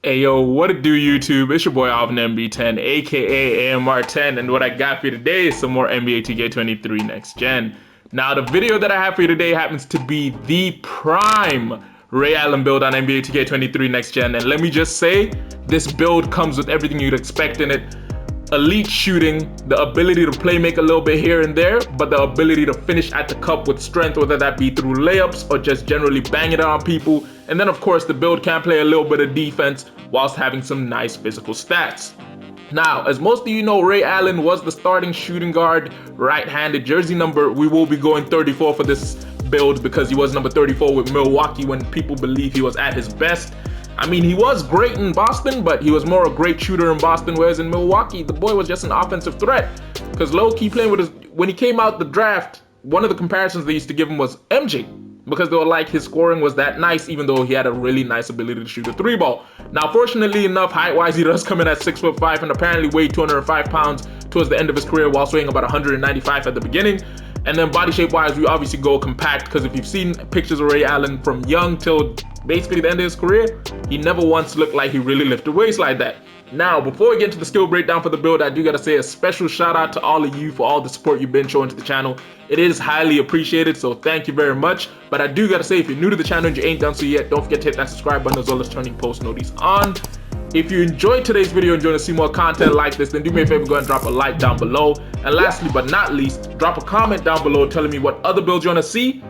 Hey yo, what it do YouTube? It's your boy Alvin MB10, aka AMR10, and what I got for you today is some more NBA 2K23 Next Gen. Now the video that I have for you today happens to be the prime Ray Allen build on NBA 2K23 Next Gen, and let me just say, this build comes with everything you'd expect in it. Elite shooting, the ability to play make a little bit here and there, but the ability to finish at the cup with strength, whether that be through layups or just generally banging it on people. And then of course the build can play a little bit of defense whilst having some nice physical stats. Now, as most of you know, Ray Allen was the starting shooting guard, right-handed. Jersey number, we will be going 34 for this build because he was number 34 with Milwaukee when people believe he was at his best. I mean, he was great in Boston, but he was more a great shooter in Boston, whereas in Milwaukee, the boy was just an offensive threat. Because low-key playing with his, when he came out the draft, one of the comparisons they used to give him was MJ, because they were like his scoring was that nice, even though he had a really nice ability to shoot a three ball. Now, fortunately enough, height-wise, he does come in at 6'5" and apparently weighed 205 pounds towards the end of his career, while weighing about 195 at the beginning. And then body shape wise, we obviously go compact, because if you've seen pictures of Ray Allen from young till basically the end of his career, he never once looked like he really lifted weights like that. Now, before we get into the skill breakdown for the build, I do gotta say a special shout out to all of you for all the support you've been showing to the channel. It is highly appreciated, so thank you very much. But I do gotta say, if you're new to the channel and you ain't done so yet, don't forget to hit that subscribe button as well as turning post notifications on. If you enjoyed today's video and you want to see more content like this, then do me a favor, go ahead and drop a like down below. And lastly but not least, drop a comment down below telling me what other builds you want to see,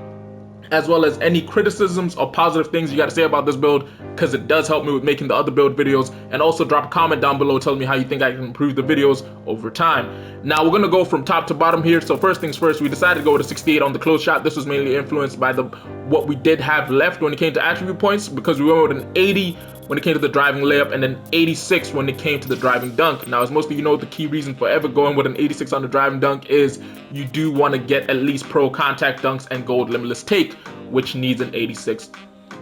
as well as any criticisms or positive things you got to say about this build, because it does help me with making the other build videos. And also drop a comment down below telling me how you think I can improve the videos over time. Now we're going to go from top to bottom here. So first things first, we decided to go with a 68 on the close shot. This was mainly influenced by what we did have left when it came to attribute points, because we went with an 80 when it came to the driving layup, and then 86 when it came to the driving dunk. Now, as most of you know, the key reason for ever going with an 86 on the driving dunk is you do want to get at least pro contact dunks and gold limitless take, which needs an 86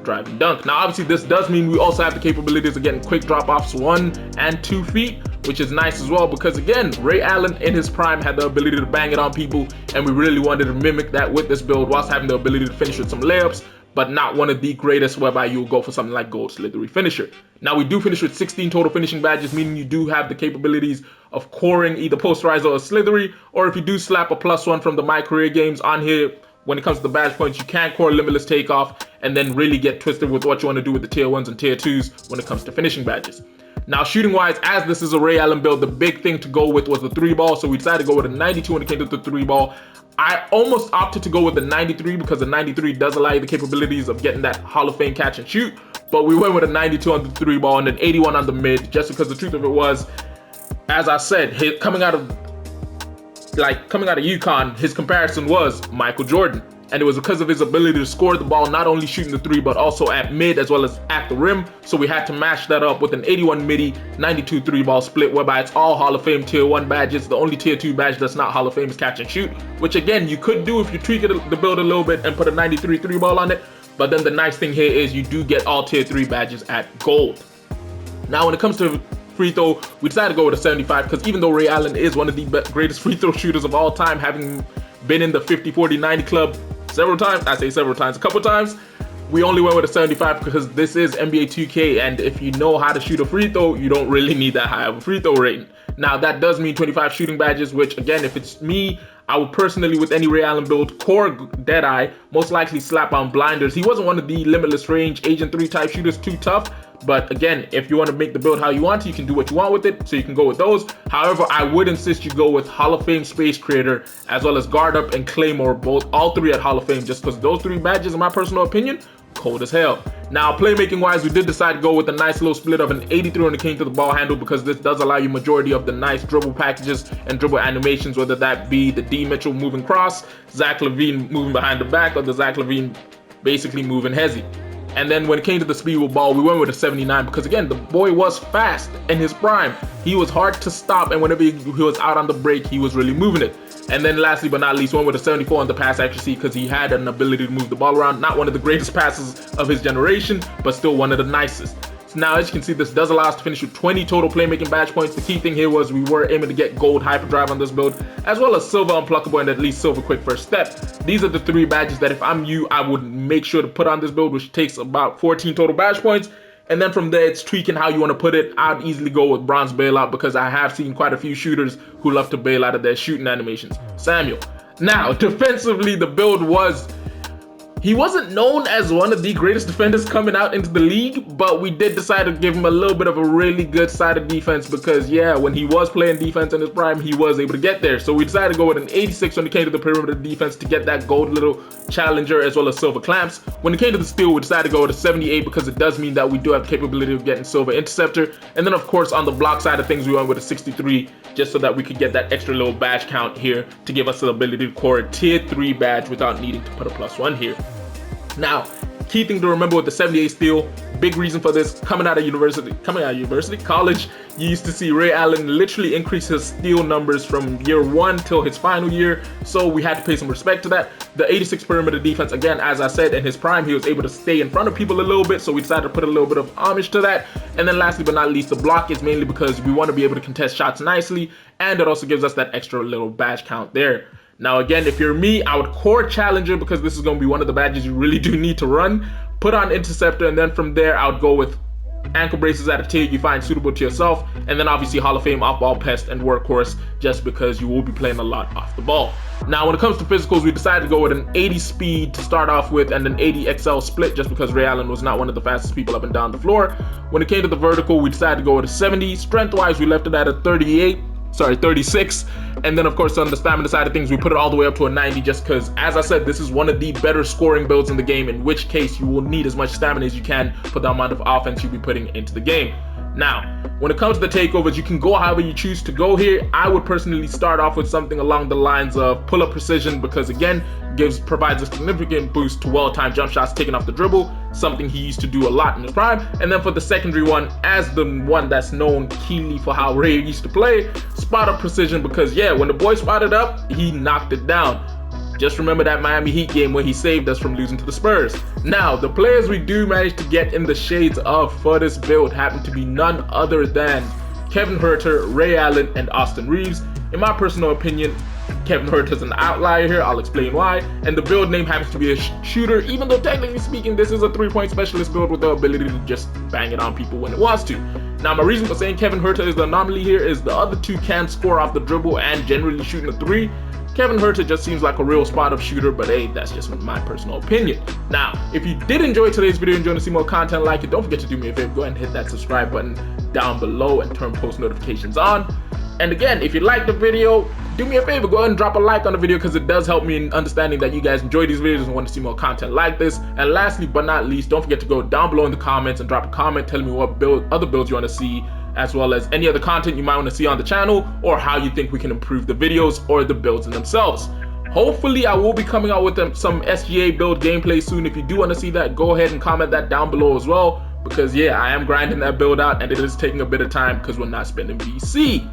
driving dunk. Now, obviously, this does mean we also have the capabilities of getting quick drop-offs 1 and 2 feet, which is nice as well, because again, Ray Allen in his prime had the ability to bang it on people, and we really wanted to mimic that with this build whilst having the ability to finish with some layups, but not one of the greatest whereby you'll go for something like gold slithery finisher. Now, we do finish with 16 total finishing badges, meaning you do have the capabilities of coring either posterizer or slithery, or if you do slap a +1 from the My Career Games on here, when it comes to the badge points, you can core limitless takeoff and then really get twisted with what you want to do with the tier 1s and tier 2s when it comes to finishing badges. Now, shooting wise, as this is a Ray Allen build, the big thing to go with was the 3-ball, so we decided to go with a 92 when it came to the 3-ball. I almost opted to go with the 93 because the 93 does allow you the capabilities of getting that Hall of Fame catch and shoot, but we went with a 92 on the 3-ball and then 81 on the mid, just because the truth of it was, as I said, coming out of UConn, his comparison was Michael Jordan. And it was because of his ability to score the ball, not only shooting the 3, but also at mid as well as at the rim. So we had to match that up with an 81 midi, 92 3-ball split, whereby it's all Hall of Fame tier 1 badges. The only tier 2 badge that's not Hall of Fame is catch and shoot, which again, you could do if you tweak the build a little bit and put a 93 3-ball on it. But then the nice thing here is you do get all tier 3 badges at gold. Now, when it comes to free throw, we decided to go with a 75 because even though Ray Allen is one of the greatest free throw shooters of all time, having been in the 50, 40, 90 club several times, I say several times, a couple times, we only went with a 75 because this is NBA 2K, and if you know how to shoot a free throw, you don't really need that high of a free throw rating. Now, that does mean 25 shooting badges, which again, if it's me, I would personally, with any Ray Allen build, core Deadeye, most likely slap on blinders. He wasn't one of the limitless range Agent 3 type shooters, too tough. But again, if you want to make the build how you want to, you can do what you want with it, so you can go with those. However, I would insist you go with Hall of Fame Space Creator, as well as Guard Up and Claymore, all 3 at Hall of Fame, just because those 3 badges, in my personal opinion, cold as hell. Now, playmaking wise, we did decide to go with a nice little split of an 83 when it came to the ball handle, because this does allow you majority of the nice dribble packages and dribble animations, whether that be the D Mitchell moving cross, Zach LaVine moving behind the back, or the Zach LaVine basically moving hezzy. And then when it came to the speed with ball, we went with a 79 because again, the boy was fast in his prime. He was hard to stop, and whenever he was out on the break, he was really moving it. And then lastly but not least, went with a 74 on the pass accuracy because he had an ability to move the ball around. Not one of the greatest passes of his generation, but still one of the nicest. Now, as you can see, this does allow us to finish with 20 total playmaking badge points. The key thing here was we were aiming to get gold hyperdrive on this build, as well as silver unpluckable and at least silver quick first step. These are the 3 badges that if I'm you, I would make sure to put on this build, which takes about 14 total badge points. And then from there, it's tweaking how you want to put it. I'd easily go with bronze bailout because I have seen quite a few shooters who love to bail out of their shooting animations. Samuel. Now, defensively, the build he wasn't known as one of the greatest defenders coming out into the league, but we did decide to give him a little bit of a really good side of defense because, yeah, when he was playing defense in his prime, he was able to get there. So we decided to go with an 86 when it came to the perimeter defense to get that gold little challenger as well as silver clamps. When it came to the steal, we decided to go with a 78 because it does mean that we do have the capability of getting silver interceptor. And then, of course, on the block side of things, we went with a 63 just so that we could get that extra little badge count here to give us the ability to core a tier 3 badge without needing to put a +1 here. Now, key thing to remember with the 78 steal, big reason for this, coming out of college, you used to see Ray Allen literally increase his steal numbers from year 1 till his final year, so we had to pay some respect to that. The 86 perimeter defense, again, as I said, in his prime, he was able to stay in front of people a little bit, so we decided to put a little bit of homage to that. And then lastly but not least, the block is mainly because we want to be able to contest shots nicely, and it also gives us that extra little badge count there. Now again, if you're me, I would core challenger because this is going to be one of the badges you really do need to run. Put on interceptor, and then from there I would go with ankle braces at a tier you find suitable to yourself, and then obviously Hall of Fame off-ball pest and workhorse just because you will be playing a lot off the ball. Now when it comes to physicals, we decided to go with an 80 speed to start off with and an 80 XL split just because Ray Allen was not one of the fastest people up and down the floor. When it came to the vertical, we decided to go with a 70. Strength-wise, we left it at a 36, and then of course on the stamina side of things we put it all the way up to a 90 just because, as I said, this is one of the better scoring builds in the game, in which case you will need as much stamina as you can for the amount of offense you'll be putting into the game. Now, when it comes to the takeovers, you can go however you choose to go here. I would personally start off with something along the lines of pull-up precision because, again, provides a significant boost to well-timed jump shots taken off the dribble, something he used to do a lot in his prime. And then for the secondary one, as the one that's known keenly for how Ray used to play, spot-up precision because, yeah, when the boy spotted up, he knocked it down. Just remember that Miami Heat game where he saved us from losing to the Spurs. Now, the players we do manage to get in the shades of for this build happen to be none other than Kevin Huerter, Ray Allen, and Austin Reaves. In my personal opinion, Kevin Huerter's an outlier here, I'll explain why. And the build name happens to be a shooter, even though technically speaking, this is a 3-point specialist build with the ability to just bang it on people when it wants to. Now, my reason for saying Kevin Huerter is the anomaly here is the other two can score off the dribble and generally shooting a 3. Kevin Huerter just seems like a real spot-up shooter, but hey, that's just my personal opinion. Now, if you did enjoy today's video and you want to see more content like it, don't forget to do me a favor, go ahead and hit that subscribe button down below and turn post notifications on. And again, if you liked the video, do me a favor, go ahead and drop a like on the video because it does help me in understanding that you guys enjoy these videos and want to see more content like this. And lastly but not least, don't forget to go down below in the comments and drop a comment telling me what other builds you want to see, as well as any other content you might want to see on the channel, or how you think we can improve the videos or the builds in themselves. Hopefully I will be coming out with some SGA build gameplay soon. If you do want to see that, go ahead and comment that down below as well, because yeah, I am grinding that build out and it is taking a bit of time because we're not spending VC.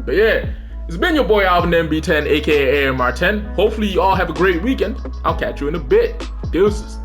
But yeah, it's been your boy Alvin MB10, aka AMR10. Hopefully you all have a great weekend. I'll catch you in a bit. Deuces.